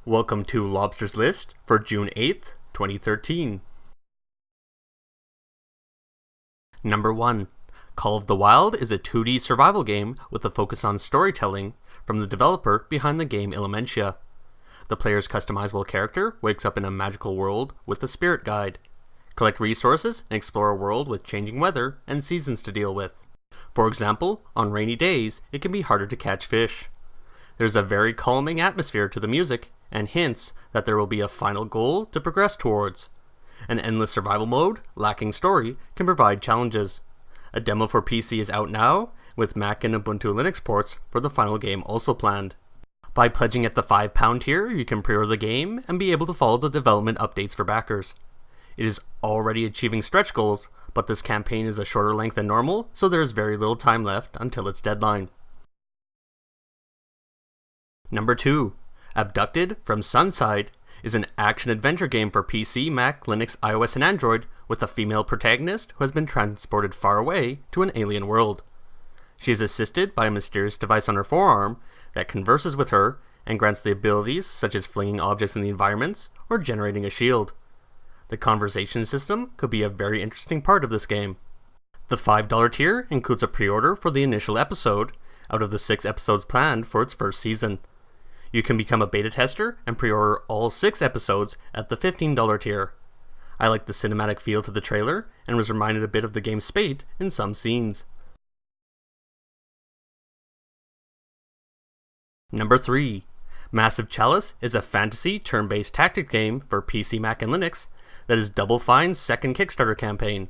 Welcome to Lobster's list for June 8th, 2013. Number 1. Call of the Wild is a 2D survival game with a focus on storytelling from the developer behind the game Elementia. The player's customizable character wakes up in a magical world with a spirit guide. Collect resources and explore a world with changing weather and seasons to deal with. For example, on rainy days, it can be harder to catch fish. There's a very calming atmosphere to the music, and hints that there will be a final goal to progress towards. An endless survival mode, lacking story, can provide challenges. A demo for PC is out now, with Mac and Ubuntu Linux ports for the final game also planned. By pledging at the £5 tier, you can pre-order the game and be able to follow the development updates for backers. It is already achieving stretch goals, but this campaign is a shorter length than normal, so there is very little time left until its deadline. Number 2. Abducted from Sunside is an action-adventure game for PC, Mac, Linux, iOS, and Android with a female protagonist who has been transported far away to an alien world. She is assisted by a mysterious device on her forearm that converses with her and grants the abilities such as flinging objects in the environments or generating a shield. The conversation system could be a very interesting part of this game. The $5 tier includes a pre-order for the initial episode out of the 6 episodes planned for its first season. You can become a beta tester and pre-order all 6 episodes at the $15 tier. I like the cinematic feel to the trailer and was reminded a bit of the game's fate in some scenes. Number 3. Massive Chalice is a fantasy turn-based tactic game for PC, Mac, and Linux that is Double Fine's second Kickstarter campaign.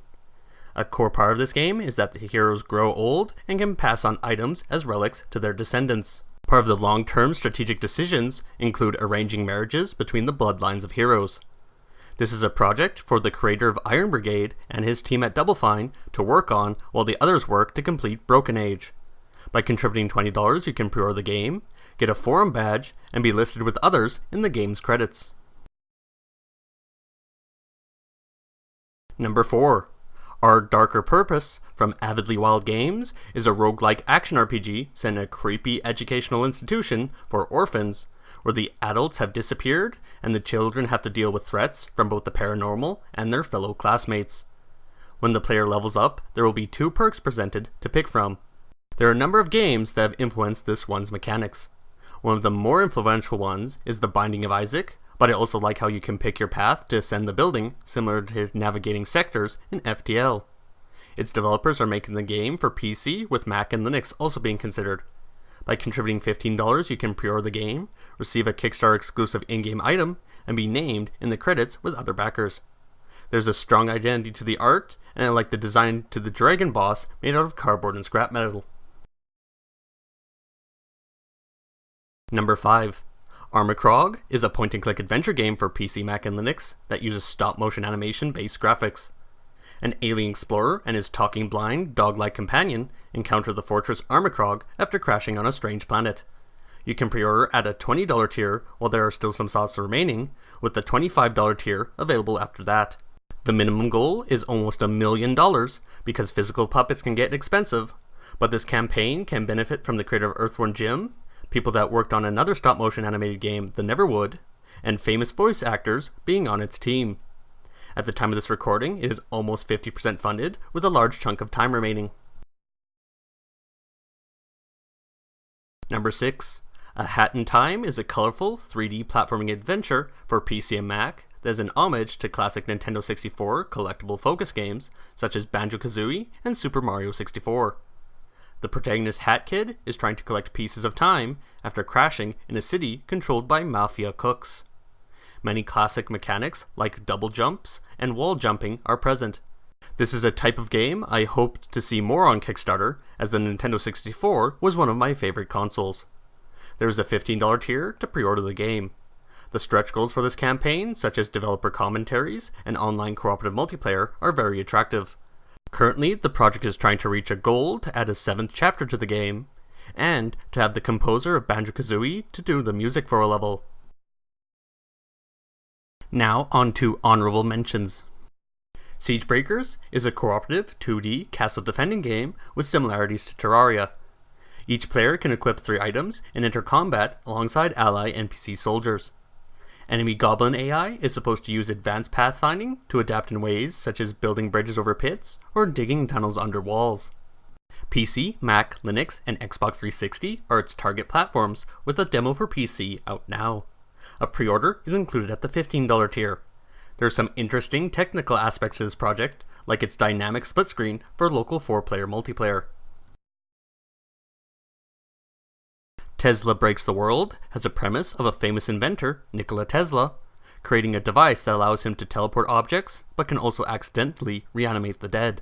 A core part of this game is that the heroes grow old and can pass on items as relics to their descendants. Part of the long-term strategic decisions include arranging marriages between the bloodlines of heroes. This is a project for the creator of Iron Brigade and his team at Double Fine to work on while the others work to complete Broken Age. By contributing $20, you can pre-order the game, get a forum badge, and be listed with others in the game's credits. Number 4. Our Darker Purpose from Avidly Wild Games is a roguelike action RPG set in a creepy educational institution for orphans, where the adults have disappeared and the children have to deal with threats from both the paranormal and their fellow classmates. When the player levels up, there will be 2 perks presented to pick from. There are a number of games that have influenced this one's mechanics. One of the more influential ones is The Binding of Isaac, but I also like how you can pick your path to ascend the building, similar to navigating sectors in FTL. Its developers are making the game for PC, with Mac and Linux also being considered. By contributing $15, you can pre-order the game, receive a Kickstarter exclusive in-game item, and be named in the credits with other backers. There's a strong identity to the art, and I like the design to the dragon boss made out of cardboard and scrap metal. Number 5. Armikrog is a point-and-click adventure game for PC, Mac, and Linux that uses stop-motion animation-based graphics. An alien explorer and his talking blind, dog-like companion encounter the fortress Armikrog after crashing on a strange planet. You can pre-order at a $20 tier while there are still some slots remaining, with the $25 tier available after that. The minimum goal is almost $1 million because physical puppets can get expensive, but this campaign can benefit from the creator of Earthworm Jim, people that worked on another stop-motion animated game, The Neverwood, and famous voice actors being on its team. At the time of this recording, it is almost 50% funded, with a large chunk of time remaining. Number 6. A Hat in Time is a colorful 3D platforming adventure for PC and Mac that is an homage to classic Nintendo 64 collectible focus games such as Banjo-Kazooie and Super Mario 64. The protagonist Hat Kid is trying to collect pieces of time after crashing in a city controlled by mafia cooks. Many classic mechanics like double jumps and wall jumping are present. This is a type of game I hoped to see more on Kickstarter, as the Nintendo 64 was one of my favorite consoles. There is a $15 tier to pre-order the game. The stretch goals for this campaign, such as developer commentaries and online cooperative multiplayer, are very attractive. Currently, the project is trying to reach a goal to add a 7th chapter to the game, and to have the composer of Banjo-Kazooie to do the music for a level. Now on to honorable mentions. Siegebreakers is a cooperative 2D castle defending game with similarities to Terraria. Each player can equip 3 items and enter combat alongside ally NPC soldiers. Enemy Goblin AI is supposed to use advanced pathfinding to adapt in ways such as building bridges over pits or digging tunnels under walls. PC, Mac, Linux, and Xbox 360 are its target platforms, with a demo for PC out now. A pre-order is included at the $15 tier. There are some interesting technical aspects to this project, like its dynamic split screen for local 4-player multiplayer. Tesla Breaks the World has a premise of a famous inventor, Nikola Tesla, creating a device that allows him to teleport objects, but can also accidentally reanimate the dead.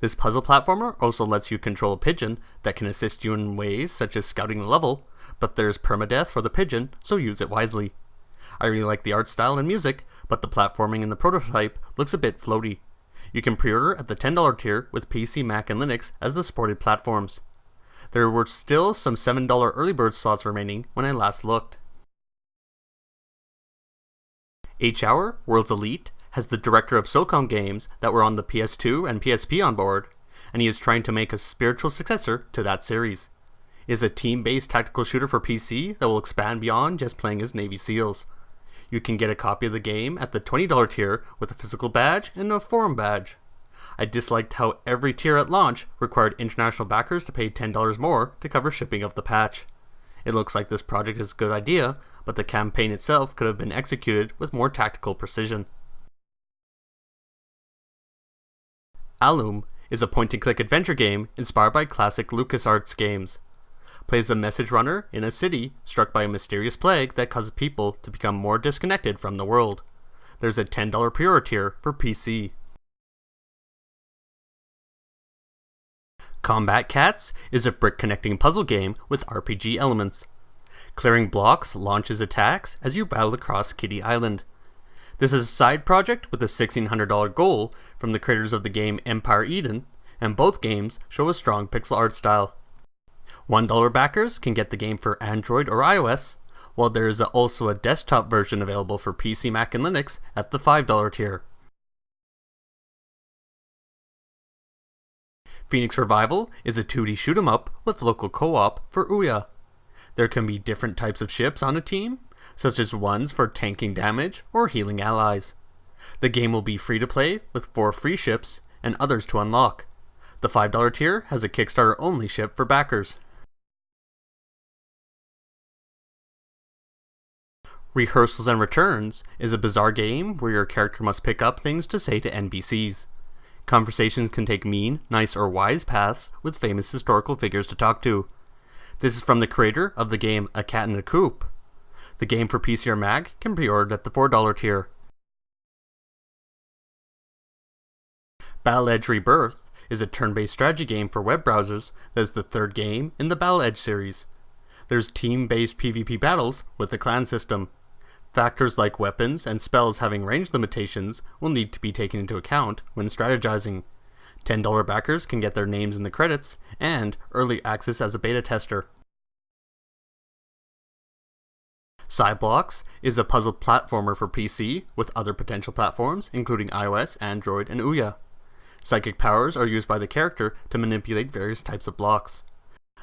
This puzzle platformer also lets you control a pigeon that can assist you in ways such as scouting the level, but there's permadeath for the pigeon, so use it wisely. I really like the art style and music, but the platforming in the prototype looks a bit floaty. You can pre-order at the $10 tier with PC, Mac, and Linux as the supported platforms. There were still some $7 early bird slots remaining when I last looked. H-Hour, World's Elite, has the director of SOCOM games that were on the PS2 and PSP on board, and he is trying to make a spiritual successor to that series. It is a team-based tactical shooter for PC that will expand beyond just playing as Navy SEALs. You can get a copy of the game at the $20 tier with a physical badge and a forum badge. I disliked how every tier at launch required international backers to pay $10 more to cover shipping of the patch. It looks like this project is a good idea, but the campaign itself could have been executed with more tactical precision. Alum is a point-and-click adventure game inspired by classic LucasArts games. Plays a message runner in a city struck by a mysterious plague that causes people to become more disconnected from the world. There's a $10 pre-order tier for PC. Combat Cats is a brick-connecting puzzle game with RPG elements. Clearing blocks launches attacks as you battle across Kitty Island. This is a side project with a $1,600 goal from the creators of the game Empire Eden, and both games show a strong pixel art style. $1 backers can get the game for Android or iOS, while there is also a desktop version available for PC, Mac, and Linux at the $5 tier. Phoenix Revival is a 2D shoot-'em-up with local co-op for Ouya. There can be different types of ships on a team, such as ones for tanking damage or healing allies. The game will be free to play with 4 free ships and others to unlock. The $5 tier has a Kickstarter only ship for backers. Rehearsals and Returns is a bizarre game where your character must pick up things to say to NPCs. Conversations can take mean, nice, or wise paths with famous historical figures to talk to. This is from the creator of the game A Cat in a Coop. The game for PC or Mac can be ordered at the $4 tier. Battle Edge Rebirth is a turn-based strategy game for web browsers that is the 3rd game in the Battle Edge series. There's team-based PvP battles with the clan system. Factors like weapons and spells having range limitations will need to be taken into account when strategizing. $10 backers can get their names in the credits and early access as a beta tester. PSYBLOCKS is a puzzle platformer for PC with other potential platforms including iOS, Android, and Ouya. Psychic powers are used by the character to manipulate various types of blocks.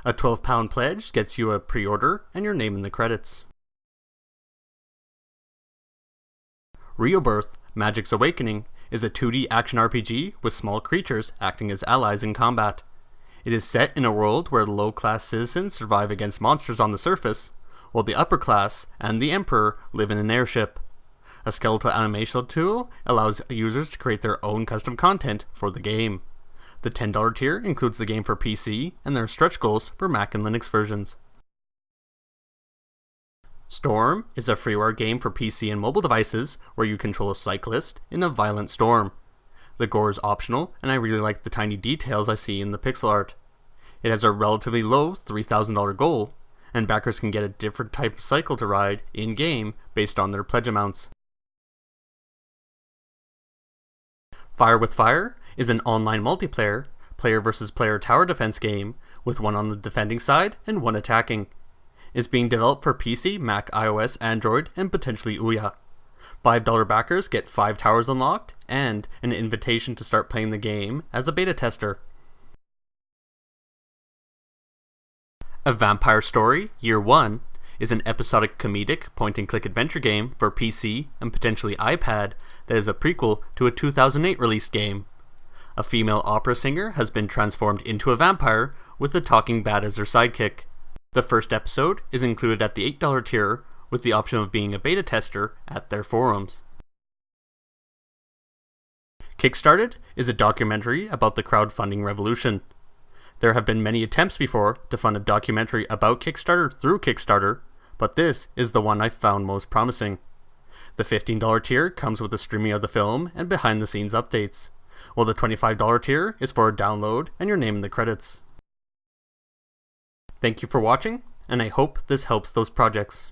A £12 pledge gets you a pre-order and your name in the credits. Reobirth, Magic's Awakening, is a 2D action RPG with small creatures acting as allies in combat. It is set in a world where low-class citizens survive against monsters on the surface, while the upper class and the Emperor live in an airship. A skeletal animation tool allows users to create their own custom content for the game. The $10 tier includes the game for PC, and there are stretch goals for Mac and Linux versions. Storm is a freeware game for PC and mobile devices where you control a cyclist in a violent storm. The gore is optional, and I really like the tiny details I see in the pixel art. It has a relatively low $3,000 goal, and backers can get a different type of cycle to ride in-game based on their pledge amounts. Fire with Fire is an online multiplayer, player versus player tower defense game with one on the defending side and one attacking. Is being developed for PC, Mac, iOS, Android, and potentially Ouya. $5 backers get 5 towers unlocked and an invitation to start playing the game as a beta tester. A Vampyre Story, Year 1, is an episodic comedic point-and-click adventure game for PC and potentially iPad that is a prequel to a 2008 released game. A female opera singer has been transformed into a vampire with a talking bat as their sidekick. The first episode is included at the $8 tier with the option of being a beta tester at their forums. Kickstarted is a documentary about the crowdfunding revolution. There have been many attempts before to fund a documentary about Kickstarter through Kickstarter, but this is the one I found most promising. The $15 tier comes with a streaming of the film and behind-the-scenes updates, while the $25 tier is for a download and your name in the credits. Thank you for watching, and I hope this helps those projects.